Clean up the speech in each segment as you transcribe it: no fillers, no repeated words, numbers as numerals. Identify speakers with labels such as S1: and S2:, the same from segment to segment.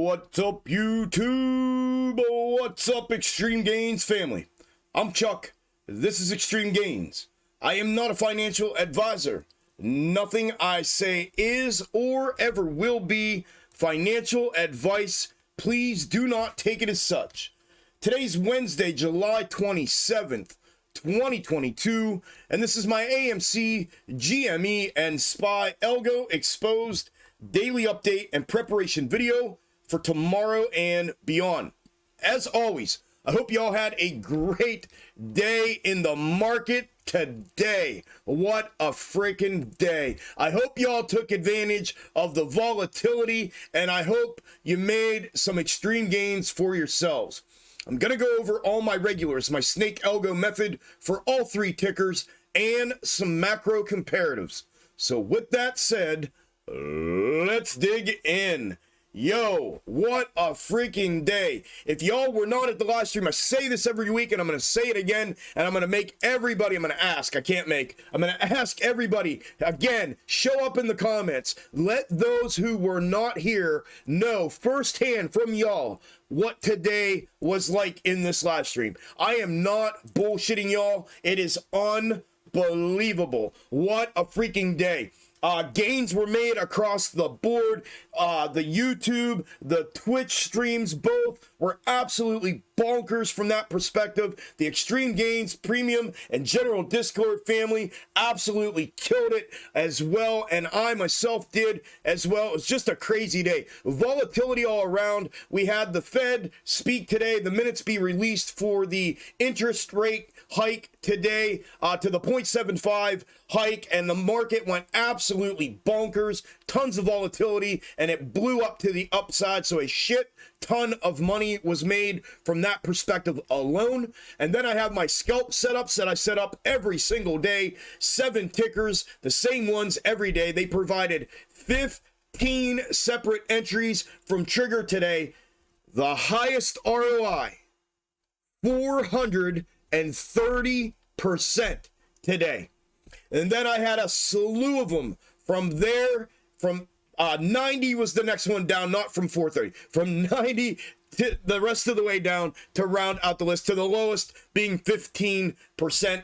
S1: What's up, YouTube? What's up, Extreme Gains family? I'm Chuck. This is Extreme Gains. I am not a financial advisor. Nothing I say is or ever will be financial advice. Please do not take it as such. Today's Wednesday, July 27th, 2022, and this is my AMC, GME, and SPY Algo exposed daily update and preparation video for tomorrow and beyond. As always, I hope y'all had a great day in the market today. What a freaking day. I hope y'all took advantage of the volatility, and I hope you made some extreme gains for yourselves. I'm going to go over all my regulars, my snake algo method for all three tickers, and some macro comparatives. So with that said, let's dig in. Yo, what a freaking day. If y'all were not at the live stream, I say this every week and I'm going to say it again, and I'm going to make everybody, I'm going to ask everybody again, show up in the comments. Let those who were not here know firsthand from y'all what today was like in this live stream. I am not bullshitting y'all. It is unbelievable. What a freaking day. Gains were made across the board. The YouTube, the Twitch streams, both were absolutely bonkers from that perspective. The Extreme Gains Premium and General Discord family absolutely killed it as well, and I myself did as well. It was just a crazy day. Volatility all around. We had the Fed speak today, the minutes be released for the interest rate hike today to the 0.75 hike, and the market went absolutely bonkers. Tons of volatility, and it blew up to the upside, so a shit ton of money was made from that perspective alone. And then I have my scalp setups that I set up every single day, 7 tickers, the same ones every day. They provided 15 separate entries from trigger today. The highest ROI, 430% today. And then I had a slew of them from there. From 90 was the next one down, not from 430. From 90 to the rest of the way down to round out the list, to the lowest being 15%,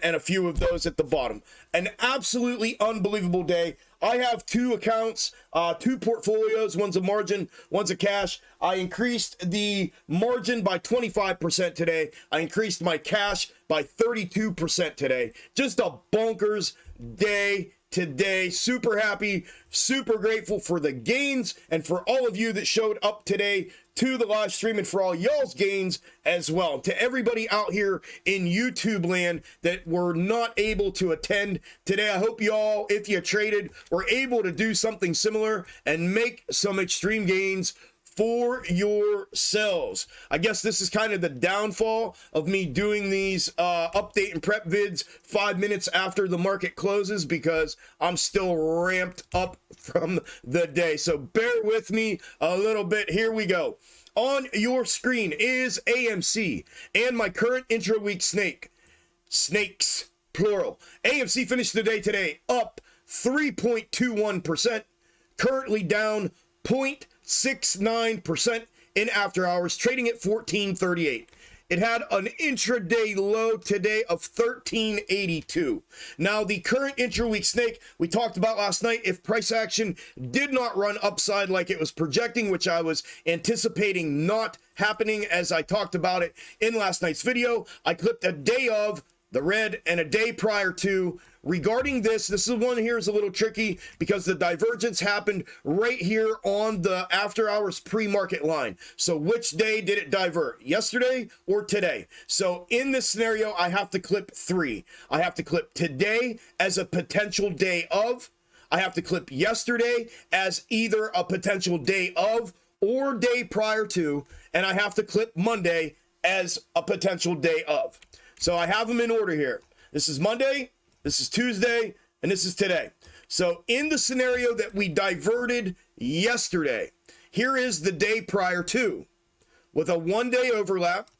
S1: and a few of those at the bottom. An absolutely unbelievable day. I have 2 accounts, 2 portfolios. One's a margin, one's a cash. I increased the margin by 25% today. I increased my cash by 32% today. Just a bonkers day today. Super happy, super grateful for the gains, and for all of you that showed up today to the live stream, and for all y'all's gains as well. To everybody out here in YouTube land that were not able to attend today, I hope y'all, if you traded, were able to do something similar and make some extreme gains for yourselves. I guess this is kind of the downfall of me doing these update and prep vids 5 minutes after the market closes, because I'm still ramped up from the day. So bear with me a little bit. Here we go. On your screen is AMC and my current intra-week snakes, plural. AMC finished the day today up 3.21%, currently down 0.69% in after hours, trading at 1438. It had an intraday low today of 1382. Now, the current intra-week snake we talked about last night, if price action did not run upside like it was projecting, which I was anticipating not happening as I talked about it in last night's video, I clipped a day of the red and a day prior to. Regarding this is one here is a little tricky because the divergence happened right here on the after hours pre-market line. So which day did it divert? Yesterday or today? So in this scenario, I have to clip 3. I have to clip today as a potential day of. I have to clip yesterday as either a potential day of or day prior to. And I have to clip Monday as a potential day of. So I have them in order here. This is Monday, this is Tuesday, and this is today. So in the scenario that we diverted yesterday, here is the day prior to, with a 1-day overlap.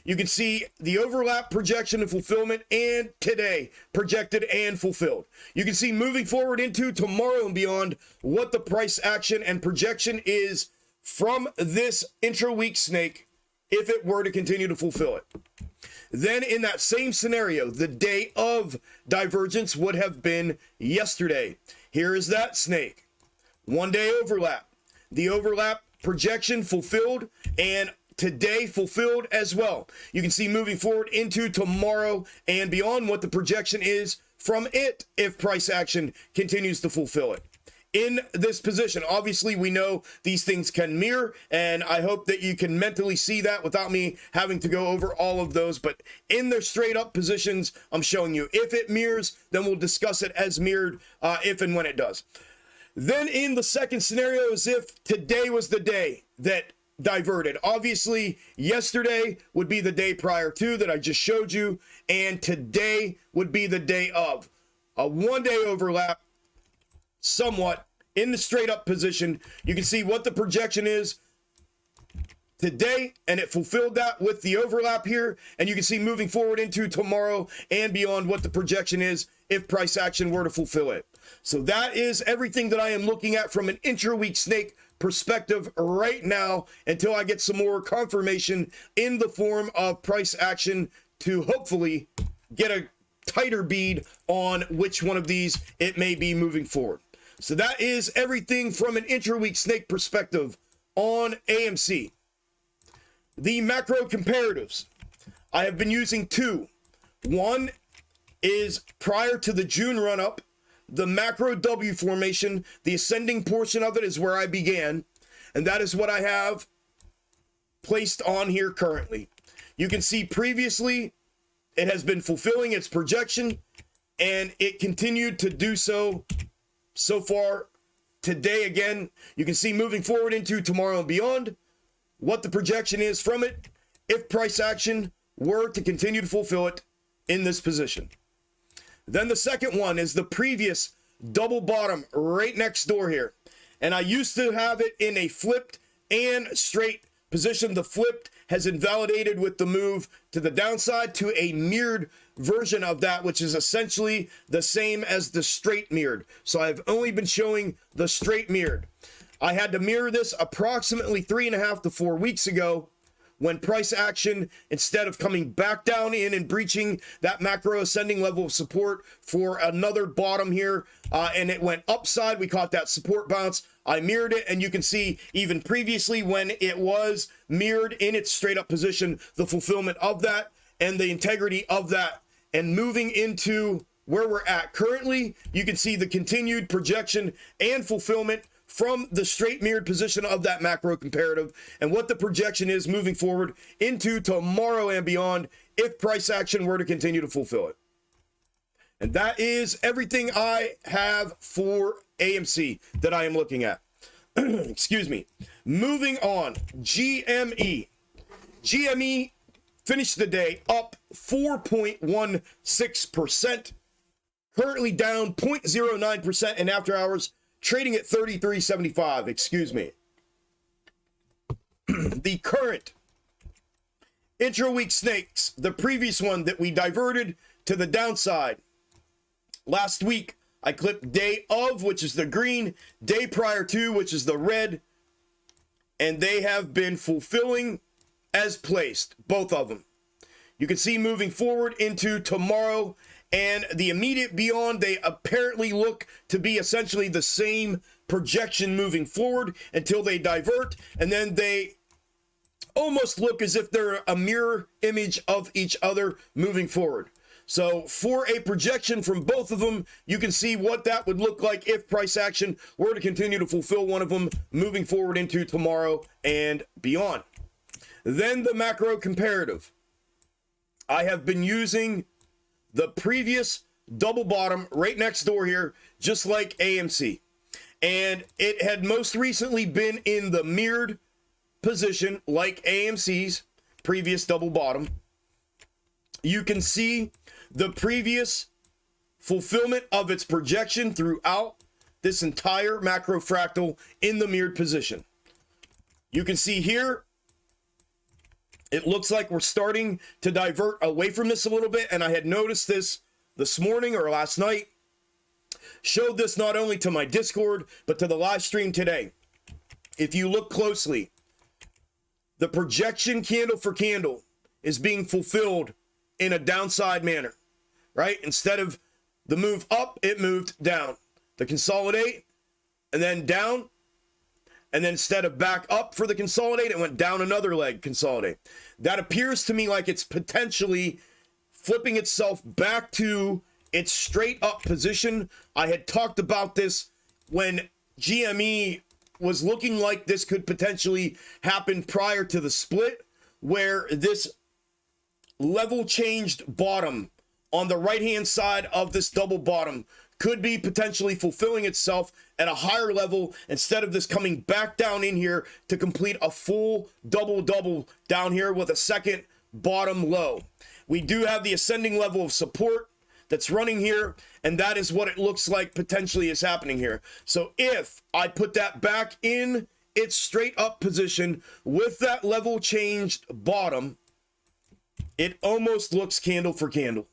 S1: You can see the overlap projection and fulfillment, and today projected and fulfilled. You can see moving forward into tomorrow and beyond what the price action and projection is from this intra-week snake if it were to continue to fulfill it. Then in that same scenario, the day of divergence would have been yesterday. Here is that snake. 1 day overlap. The overlap projection fulfilled, and today fulfilled as well. You can see moving forward into tomorrow and beyond what the projection is from it if price action continues to fulfill it. In this position, obviously we know these things can mirror, and I hope that you can mentally see that without me having to go over all of those, but in their straight up positions, I'm showing you. If it mirrors, then we'll discuss it as mirrored if and when it does. Then in the second scenario, as if today was the day that diverted. Obviously, yesterday would be the day prior to that I just showed you, and today would be the day of. A 1 day overlap, somewhat, in the straight up position. You can see what the projection is today, and it fulfilled that with the overlap here, and you can see moving forward into tomorrow and beyond what the projection is if price action were to fulfill it. So that is everything that I am looking at from an intra-week snake perspective right now until I get some more confirmation in the form of price action to hopefully get a tighter bead on which one of these it may be moving forward. So that is everything from an intra-week snake perspective on AMC. The macro comparatives, I have been using two. One is prior to the June run-up, the macro W formation, the ascending portion of it is where I began, and that is what I have placed on here currently. You can see previously it has been fulfilling its projection, and it continued to do so far today. Again, you can see moving forward into tomorrow and beyond what the projection is from it if price action were to continue to fulfill it in this position. Then the second one is the previous double bottom right next door here. And I used to have it in a flipped and straight position. The flipped has invalidated with the move to the downside to a mirrored version of that, which is essentially the same as the straight mirrored. So I've only been showing the straight mirrored. I had to mirror this approximately 3.5 to 4 weeks ago, when price action, instead of coming back down in and breaching that macro ascending level of support for another bottom here, and it went upside, we caught that support bounce. I mirrored it, and you can see even previously when it was mirrored in its straight up position, the fulfillment of that and the integrity of that. And moving into where we're at currently, you can see the continued projection and fulfillment from the straight mirrored position of that macro comparative and what the projection is moving forward into tomorrow and beyond if price action were to continue to fulfill it. And that is everything I have for AMC that I am looking at. Excuse me. Moving on, GME. GME finished the day up 4.16%, currently down 0.09% in after hours, trading at 33.75, excuse me. The current intra-week snakes, the previous one that we diverted to the downside. Last week, I clipped day of, which is the green, day prior to, which is the red, and they have been fulfilling as placed, both of them. You can see moving forward into tomorrow and the immediate beyond, they apparently look to be essentially the same projection moving forward until they divert, and then they almost look as if they're a mirror image of each other moving forward. So for a projection from both of them, you can see what that would look like if price action were to continue to fulfill one of them moving forward into tomorrow and beyond. Then the macro comparative. I have been using the previous double bottom right next door here, just like AMC. And it had most recently been in the mirrored position like AMC's previous double bottom. You can see the previous fulfillment of its projection throughout this entire macro fractal in the mirrored position. You can see here, it looks like we're starting to divert away from this a little bit, and I had noticed this morning or last night, showed this not only to my Discord, but to the live stream today. if you look closely, the projection candle for candle is being fulfilled in a downside manner, right? Instead of the move up, it moved down. The consolidate, and then down, and then instead of back up for the consolidate, it went down another leg, consolidate. That appears to me like it's potentially flipping itself back to its straight up position. I had talked about this when GME was looking like this could potentially happen prior to the split, where this level changed bottom on the right hand side of this double bottom could be potentially fulfilling itself at a higher level instead of this coming back down in here to complete a full double down here with a second bottom low. We do have the ascending level of support that's running here, and that is what it looks like potentially is happening here. So if I put that back in its straight up position with that level changed bottom, it almost looks candle for candle.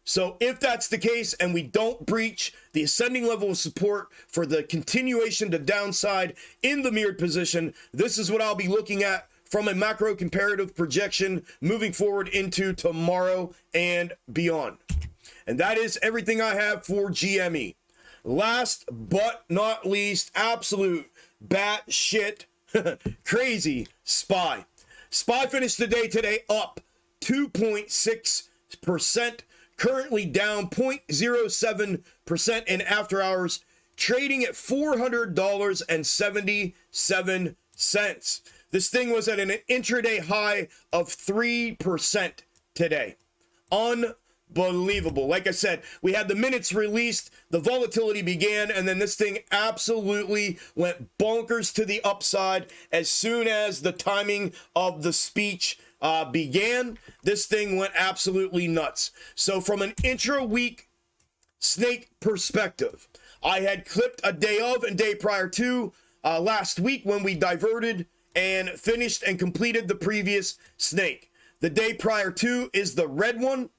S1: So if that's the case and we don't breach the ascending level of support for the continuation to downside in the mirrored position, this is what I'll be looking at from a macro comparative projection moving forward into tomorrow and beyond. And that is everything I have for GME. Last but not least, absolute batshit crazy SPY. SPY finished the day today up 2.6%. Currently down 0.07% in after hours, trading at $400.77. This thing was at an intraday high of 3% today. Unbelievable. Like I said, we had the minutes released, the volatility began, and then this thing absolutely went bonkers to the upside as soon as the timing of the speech began. This thing went absolutely nuts. So from an intra-week snake perspective, I had clipped a day of and day prior to last week when we diverted and finished and completed the previous snake. The day prior to is the red one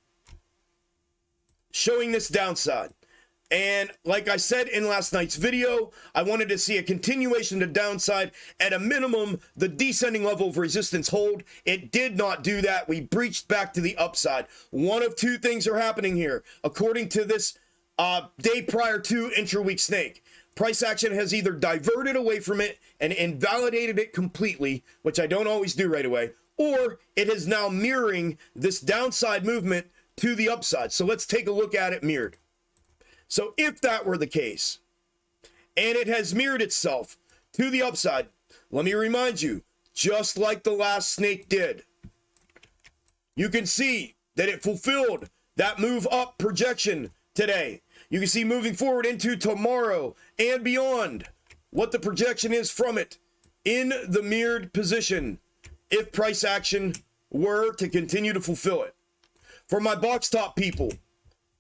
S1: showing this downside. And like I said in last night's video, I wanted to see a continuation to downside, at a minimum, the descending level of resistance hold. It did not do that. We breached back to the upside. One of two things are happening here. According to this day prior to intra-week snake, price action has either diverted away from it and invalidated it completely, which I don't always do right away, or it is now mirroring this downside movement to the upside. So let's take a look at it mirrored. So if that were the case, and it has mirrored itself to the upside, let me remind you, just like the last snake did, you can see that it fulfilled that move up projection today. You can see moving forward into tomorrow and beyond what the projection is from it in the mirrored position if price action were to continue to fulfill it. For my box top people,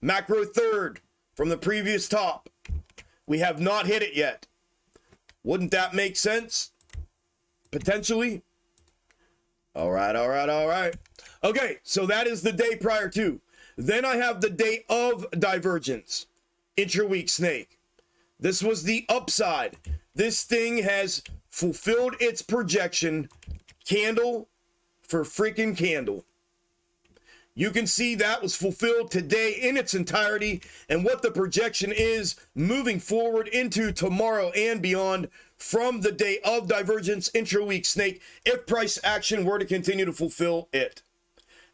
S1: macro third, from the previous top, we have not hit it yet. Wouldn't that make sense? Potentially. All right. Okay, so that is the day prior to. Then I have the day of divergence, intra-week snake. This was the upside. This thing has fulfilled its projection, candle for freaking candle. You can see that was fulfilled today in its entirety, and what the projection is moving forward into tomorrow and beyond from the day of divergence, intra-week snake, if price action were to continue to fulfill it.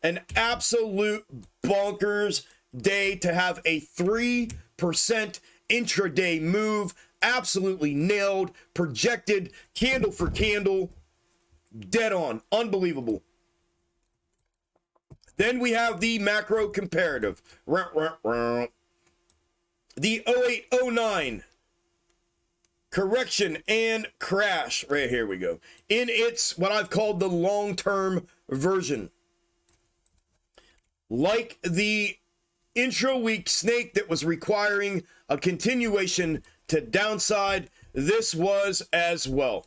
S1: An absolute bonkers day to have a 3% intraday move, absolutely nailed, projected, candle for candle, dead on, unbelievable. Then we have the macro comparative. The 0809 correction and crash. Right here we go. In its, what I've called the long-term version. Like the intra-week snake that was requiring a continuation to downside, this was as well.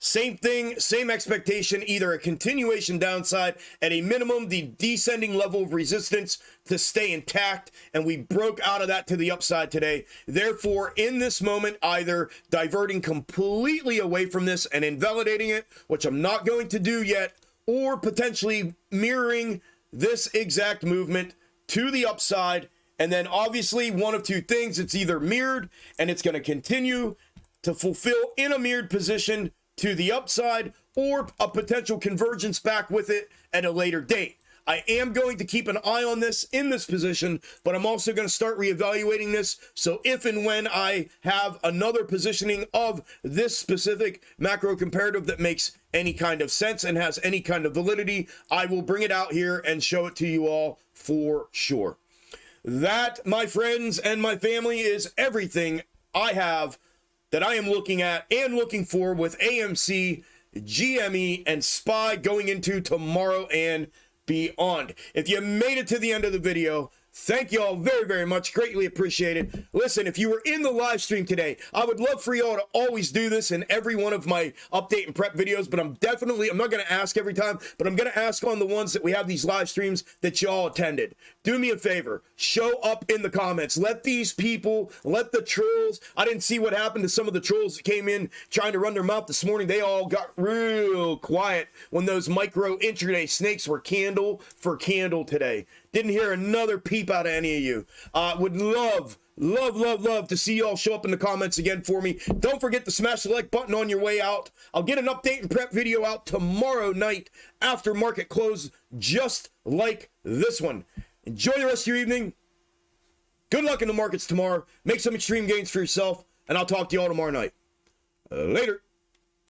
S1: Same thing, same expectation, either a continuation downside, at a minimum, the descending level of resistance to stay intact, and we broke out of that to the upside today. Therefore, in this moment, either diverting completely away from this and invalidating it, which I'm not going to do yet, or potentially mirroring this exact movement to the upside. And then obviously one of two things, it's either mirrored and it's going to continue to fulfill in a mirrored position to the upside, or a potential convergence back with it at a later date. I am going to keep an eye on this in this position, but I'm also going to start reevaluating this. So if and when I have another positioning of this specific macro comparative that makes any kind of sense and has any kind of validity, I will bring it out here and show it to you all for sure. That, my friends and my family, is everything I have that I am looking at and looking for with AMC, GME, and SPY going into tomorrow and beyond. If you made it to the end of the video, thank you all very, very much. Greatly appreciated. Listen, if you were in the live stream today, I would love for y'all to always do this in every one of my update and prep videos, but I'm not going to ask every time, but I'm going to ask on the ones that we have these live streams that y'all attended. Do me a favor, show up in the comments. Let these people, let the trolls, I didn't see what happened to some of the trolls that came in trying to run their mouth this morning. They all got real quiet when those micro intraday snakes were candle for candle today. Didn't hear another peep out of any of you. Would love to see y'all show up in the comments again for me. Don't forget to smash the like button on your way out. I'll get an update and prep video out tomorrow night after market close, just like this one. Enjoy the rest of your evening. Good luck in the markets tomorrow. Make some extreme gains for yourself, and I'll talk to you all tomorrow night. Later.